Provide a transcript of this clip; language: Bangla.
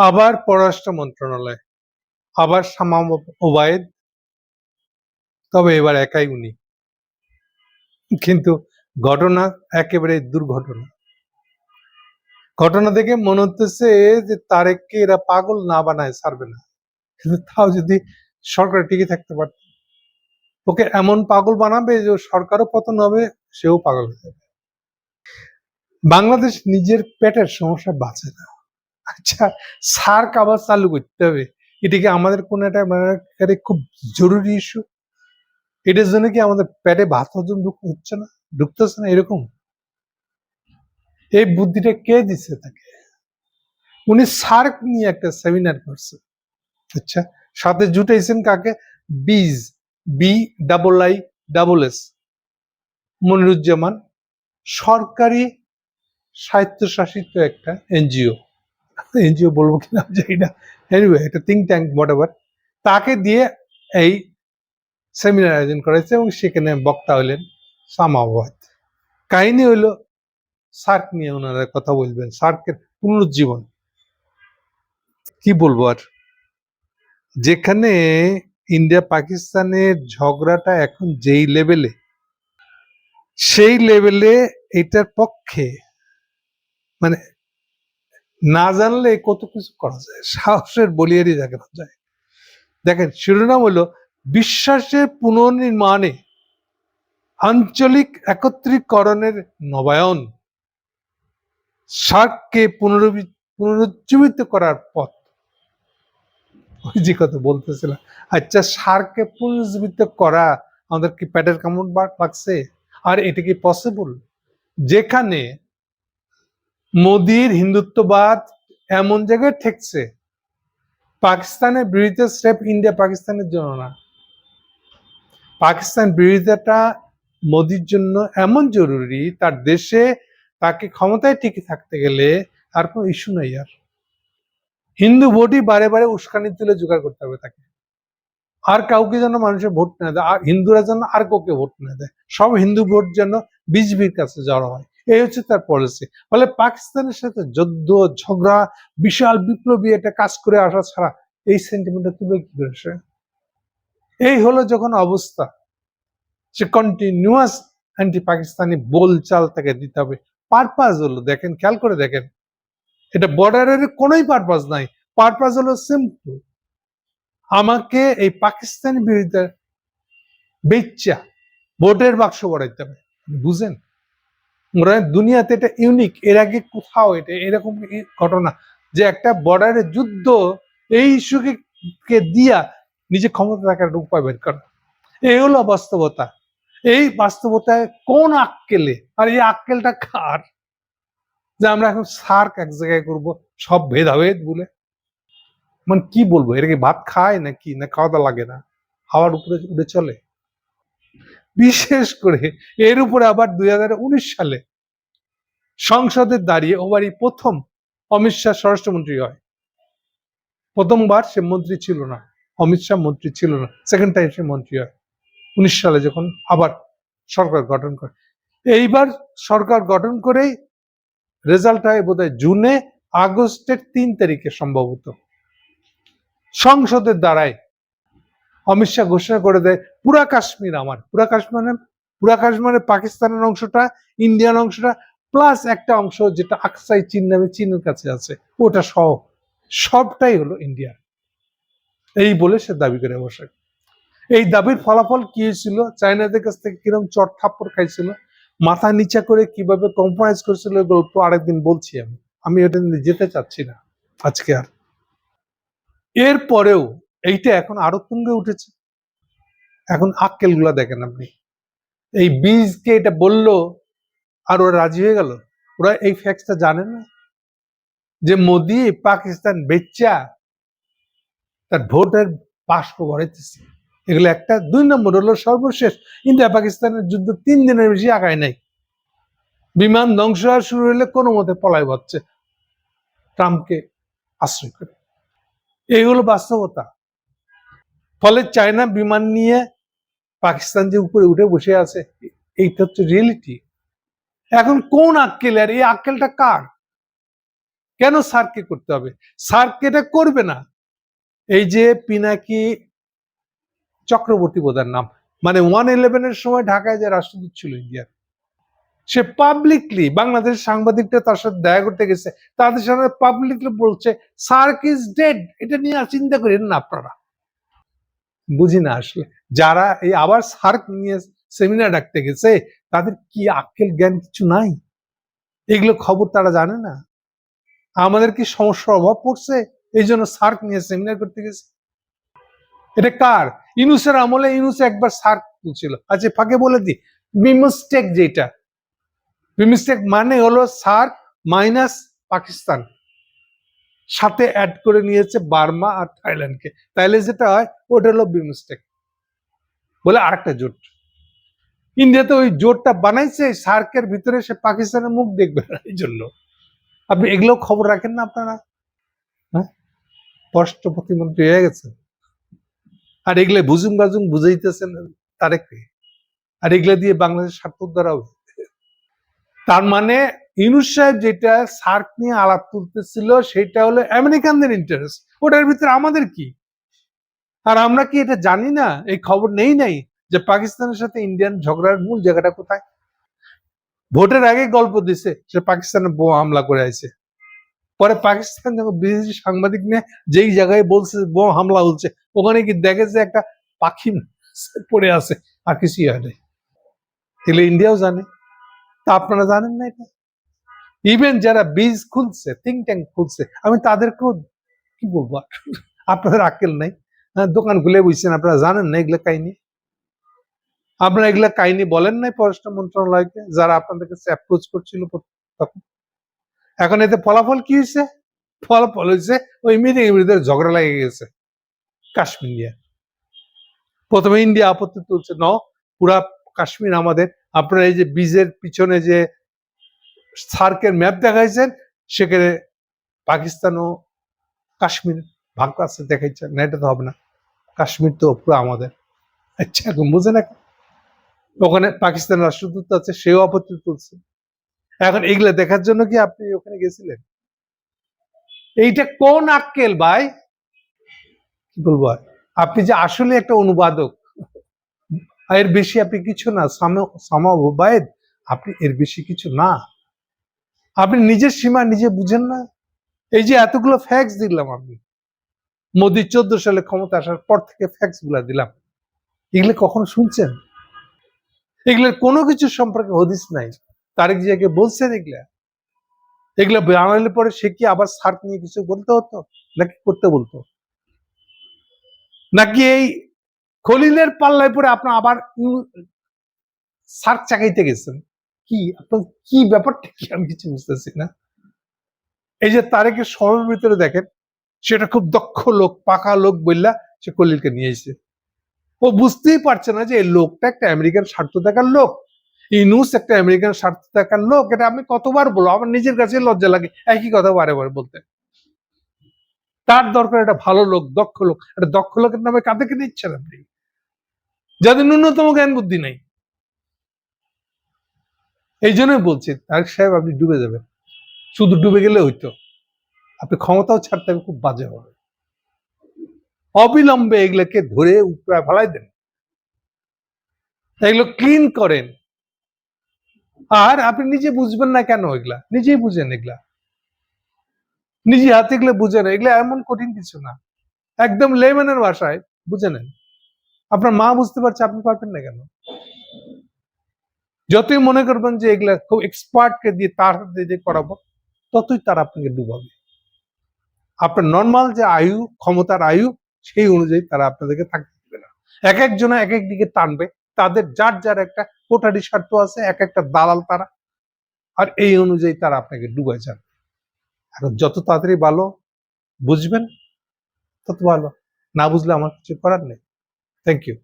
আবার পররাষ্ট্র মন্ত্রণালয়, আবার শামা ওবায়েদ, তবে এবার একাই উনি। কিন্তু ঘটনা একেবারে দুর্ঘটনা। ঘটনা দেখে মনে হতেছে যে তারেককে এরা পাগল না বানায় ছাড়বে না, কিন্তু তাও যদি সরকার টিকে থাকতে পারত, ওকে এমন পাগল বানাবে যে সরকারও পতন হবে, সেও পাগল হয়ে যাবে। বাংলাদেশ নিজের পেটের সমস্যা বাঁচে না। আচ্ছা, সার্ক আবার চালু করতে হবে, এটা কি আমাদের কোন একটা খুব জরুরি ইস্যু? এটার জন্য কি আমাদের পেটে ভাত হজম হচ্ছে না, ঢুকতেছে না? এরকম এই বুদ্ধিটা কে দিচ্ছে তাকে? উনি সার্ক নিয়ে একটা সেমিনার করছে, আচ্ছা, সাথে জুটাইছেন কাকে? বিজ, BIIS, মনিরুজ্জামান, সরকারি স্বায়ত্তশাসিত একটা এনজিও বলবো কিনা জানি না, এনিওয়ে একটা থিঙ্ক ট্যাঙ্ক হোয়াটএভার, তাকে দিয়ে এই সেমিনার আয়োজন করেছে এবং সেখানে বক্তা হলেন শামা ওবায়েদ। কাহিনী হইলো সার্ক নিয়ে ওনারা কথা বলবেন, সার্কের পুনরুজ্জীবন। কি বলবো আর, যেখানে ইন্ডিয়া পাকিস্তানের ঝগড়াটা এখন যেই লেভেলে, সেই লেভেলে এটার পক্ষে মানে না জানলে কত কিছু করা যায়, সাহসের বলিয়ারি যাকে যায়। দেখেন, শিরোনাম হলো বিশ্বাসের পুনর্নির্মাণে আঞ্চলিক একত্রীকরণের নবায়ন, সার্ককে পুনরুজ্জীবিত করার পথ। ওই যে কথা বলতেছিলাম, আচ্ছা, সার্ককে পুনরুজ্জীবিত করা আমাদের কি প্যাটের কামড় লাগছে? আর এটা কি পসিবল যেখানে মোদির হিন্দুত্ববাদ এমন জায়গায় ঠেকছে, পাকিস্তানের বিরোধিতা স্রেফ ইন্ডিয়া পাকিস্তানের জন্য না, পাকিস্তান বিরোধিতাটা মোদির জন্য এমন জরুরি, তার দেশে তাকে ক্ষমতায় টিকে থাকতে গেলে আর কোনো ইস্যু নাই। আর হিন্দু ভোটই বারে বারে উস্কানি তুলে জোগাড় করতে হবে তাকে, আর কাউকে যেন মানুষের ভোট না দেয়, আর হিন্দুরা যেন আর কাউকে ভোট না দেয়, সব হিন্দু ভোট যেন বিজেপির কাছে জড়ো হয়, এই হচ্ছে তার পলিসি। ফলে পাকিস্তানের সাথে যুদ্ধ ঝগড়া, বিশাল বিপ্লবী একটা কাজ করে আসা ছাড়া এই সেন্টিমেন্টটা তুলে কি করেছে? এই হলো যখন অবস্থা, সে কন্টিনিউয়াস অ্যান্টি পাকিস্তানি বলচাল তাকে দিতে হবে। পারপাস হলো, দেখেন, খেয়াল করে দেখেন, এটা বর্ডারের কোনোই পারপাস নাই, পারপাস হলো সিম্পল, আমাকে এই পাকিস্তানি বিরোধিতা বেচ্চা ভোটের বাক্স বাড়াইতে হবে। বুঝেন, দুনিয়াতে এটা ইউনিক, এর আগে কোথাও এটা এরকম ঘটনা যে একটা বর্ডারের যুদ্ধ এই ইস্যুকে দিয়া নিজে ক্ষমতা থাকার একটা উপায় বের করা। এই হলো বাস্তবতা। এই বাস্তবতায় কোন আক্কেলে, আর এই আক্কেলটা কার যে আমরা এখন সার্ক এক জায়গায় করব, সব ভেদাভেদ বলে? মানে কি বলবো, এর কি ভাত খায় নাকি, না খাওয়া দাওয়া লাগে না, হাওয়ার উপরে উড়ে চলে? বিশেষ করে এর উপরে আবার 2019 সালে সংসদে দাঁড়িয়ে ওবারই প্রথম অমিত শাহ স্বরাষ্ট্রমন্ত্রী হয়। প্রথমবার সে মন্ত্রী ছিল না, অমিত শাহ মন্ত্রী ছিল না, সেকেন্ড টাইম সে মন্ত্রী হয় 19 সালে, যখন আবার সরকার গঠন করে। এইবার সরকার গঠন করেই রেজাল্ট হয় বোধহয় জুনে, আগস্টের 3 তারিখে সম্ভবত সংসদের দ্বারাই অমিত শাহ ঘোষণা করে দেয় পুরা কাশ্মীর আমার। পুরা কাশ্মীরে পাকিস্তানের অংশটা, ইন্ডিয়ান অংশটা, প্লাস একটা অংশ যেটা আকসাই চীন নামে চীনের কাছে আছে, ওটা সহ সবটাই হলো ইন্ডিয়া, এই বলে সে দাবি করে বসে। এই দাবির ফলাফল কি হয়েছিল, চায়নাদের কাছ থেকে কিরকম চট থাপ্পড় খাইছিল, মাথা নিচা করে কিভাবে কম্প্রোমাইজ করেছিল, গল্প আরেকদিন বলছি। আমি এটা নিয়ে যেতে চাচ্ছি না আজকে আর। এরপরেও এইটা এখন আরো তুঙ্গে উঠেছে। এখন আক্কেল গুলা দেখেন আপনি, এই বীজকে এটা বললো আর ওরা রাজি হয়ে গেল। ওরা এই ফ্যাক্টটা জানে না যে মোদি পাকিস্তান বেচ্চা তার ভোটের বাষ্প বাড়াইতেছে। এগুলো একটা। 2 নম্বর হলো সর্বশেষ, ইন্ডিয়া পাকিস্তানের যুদ্ধ 3 দিনের বেশি আগায় নাই, বিমান ধ্বংস হওয়া শুরু হলে কোনো মতে পলাই হচ্ছে ট্রাম্পকে আশ্রয় করে। এই হলো বাস্তবতা। ফলে চায়না বিমান নিয়ে পাকিস্তান যে উপরে উঠে বসে আছে, এইটা হচ্ছে রিয়েলিটি। এখন কোন আক্কেল, আর এই আক্কেলটা কার? কেন সার্ককে করতে হবে? সার্ক এটা করবে না। এই যে পিনাকি চক্রবর্তী বোধের নাম, মানে 111 সময় ঢাকায় যে রাষ্ট্রদূত ছিল ইন্ডিয়ার, সে পাবলিকলি বাংলাদেশ সাংবাদিকটা তার সাথে দেখা করতে গেছে, তাদের সাথে পাবলিকলি বলছে সার্ক ইজ ডেড। এটা নিয়ে আর চিন্তা করেন না আপনারা। বুঝি না আসলে যারা এই আবার সার্ক নিয়ে সেমিনার ডাকতে গেছে তাদের কি আক্কেল জ্ঞান কিছু নাই? এগুলো খবর তারা জানে না। আমাদের কি সমস্যার অভাব পড়ছে এই জন্য সার্ক নিয়ে সেমিনার করতে গেছে? এটা কার? ইউনূসের আমলে ইউনূস একবার সার্ক ছিল। আচ্ছা ফাঁকে বলে দি, বিমস্টেক যেটা, বিমস্টেক মানে হলো সার্ক মাইনাস পাকিস্তান, সাথে অ্যাড করে নিয়েছে বার্মা আর থাইল্যান্ডকে, তাইলে যেটা হয় ওটা হলো বিমস্টেক বলে আরেকটা জোট। ইন্ডিয়াতে ওই জোটটা বানাইছে সার্কের ভিতরে, সে পাকিস্তানের মুখ দেখবে না এই জন্য। আপনি এগুলো খবর রাখেন না আপনারা? হ্যাঁ, পররাষ্ট্র প্রতিমন্ত্রী হয়ে গেছে আর এগুলো বুজুম বাজুম বুঝাইতেছেন তারেককে, আর এগুলো দিয়ে বাংলাদেশ স্বার্থ উদ্ধার হবে। তার মানে ইউনূস সাহেব যেটা সার্ক নিয়ে আলাপ তুলতেছিল সেটা হলো আমেরিকানদের ইন্টারেস্ট, ওটার ভিতরে আমাদের কি? আর আমরা কি এটা জানি না? এই খবর নেই নাই যে পাকিস্তানের সাথে ইন্ডিয়ান ঝগড়ার মূল জায়গাটা কোথায়? ভোটের আগে গল্প দিছে সে পাকিস্তানে বোমা হামলা করে আছে, পরে পাকিস্তান যখন বিদেশি সাংবাদিক নিয়ে যেই জায়গায় বলছে বোমা হামলা হচ্ছে, ওখানে কি দেখে যে একটা পাখি পড়ে আছে, আর কিছুই হয় নাই। এগুলো ইন্ডিয়াও জানে, তা আপনারা জানেন না এটা? ইভেন যারা বীজ খুলছে, থিঙ্ক ট্যাঙ্ক খুলছে, আমি তাদেরকেও কি বলবো, আপনাদের আক্কেল নাই? দোকান খুলে বুঝছেন, আপনারা জানেন না এগুলো কাহিনী? আপনারা এগুলা কাহিনী বলেন নাই পররাষ্ট্র মন্ত্রণালয়কে যারা আপনাদের কাছে অ্যাপ্রোচ করছিল তখন? এখন এতে ফলাফল কি হয়েছে? ফলাফল হয়েছে ওই মিটিং এর ভিতরে ঝগড়া লেগে গেছে কাশ্মীর নিয়ে। প্রথমে ইন্ডিয়া আপত্তি তুলছে, ন পুরা কাশ্মীর আমাদের। আপনারা এই যে বীজের পিছনে যে সার্কের ম্যাপ দেখাইছেন সেখানে পাকিস্তান ও কাশ্মীর ভাগ আছে দেখাইছেন না, এটা তো হবে না, কাশ্মীর তো পুরো আমাদের। আচ্ছা এখন বুঝে না, ওখানে পাকিস্তান রাষ্ট্রদূত আছে, সেও আপত্তি তুলছে। এখন এগুলা দেখার জন্য কি আপনি ওখানে গেছিলেন? এইটা কোন আক্কেল ভাই? কি বলবো আর, আপনি যে আসলে একটা অনুবাদক, এর বেশি আপনি কিছু না, সামাবায়েদ, আপনি এর বেশি কিছু না। আপনি নিজের সীমা নিজে বুঝেন না? এই যে এতগুলো ফ্যাক্স দিলাম আমি, মোদী 14 সালে ক্ষমতা আসার পর থেকে ফ্যাক্স গুলা দিলাম, এগুলো কখনো শুনছেন? এগুলোর কোনো কিছু সম্পর্কে হদিস নাই। তারেক জিয়াকে বলছেন এগুলা? এগুলো বানালে পরে সে কি আবার সার্ক নিয়ে কিছু বলতে হতো নাকি করতে বলতো? নাকি এই খলিলের পাল্লায় পরে আপনার আবার সার্ক চাকাইতে গেছেন? কি আপনার কি ব্যাপারটা কি আমি কিছু বুঝতেছি না। এই যে তারেকের স্বরের ভিতরে দেখেন, সেটা খুব দক্ষ লোক, পাকা লোক বললা সে খলিলকে নিয়ে এসেছে। ও বুঝতেই পারছে না যে এই লোকটা একটা আমেরিকান স্বার্থ দেখার লোক, ইউনূস একটা আমেরিকান স্বার্থ দেখার লোক। এটা আমি কতবার বলবো, আমার নিজের কাছে লজ্জা লাগে একই কথা বারে বারে বলতে। তার দরকার একটা ভালো লোক, দক্ষ লোক। একটা দক্ষ লোকের নামে কাদেরকে দিচ্ছেন আপনি, যাদের ন্যূনতম জ্ঞান বুদ্ধি নেই? এই জন্যই বলছি তারেক সাহেব আপনি ডুবে যাবেন। শুধু ডুবে গেলে হইতো, আপনি ক্ষমতাও ছাড়তে হবে খুব বাজে হবে। অবিলম্বে এগুলোকে ধরে উপরে ফেলাই দেন, এগুলো ক্লিন করেন। আর আপনি নিজে বুঝবেন না কেন? এগুলা নিজেই বুঝেন, এগুলা নিজে হাতে এগুলো বুঝেন। এগুলো এমন কঠিন কিছু না, একদম লেম্যানের ভাষায় বুঝে নেন। আপনার মা বুঝতে পারছে, আপনি পারবেন না কেন? যতই মনে করবেন যে এগুলা খুব এক্সপার্টকে দিয়ে তার হাতে দিয়ে করাবো, ততই তারা আপনাকে ডুবাবে। আপনার নর্মাল যে আয়ু, ক্ষমতার আয়ু, সেই অনুযায়ী তারা আপনাদেরকে থাকতে দেবে না। এক একজনে এক এক দিকে টানবে, তাদের যার যার একটা কোটারি স্বার্থ আছে, এক একটা দালাল তারা, আর এই অনুযায়ী তারা আপনাকে ডুবায় যাবে। এখন যত তাড়াতাড়ি ভালো বুঝবেন তত ভালো, না বুঝলে আমার কিছু করার নেই। Thank you.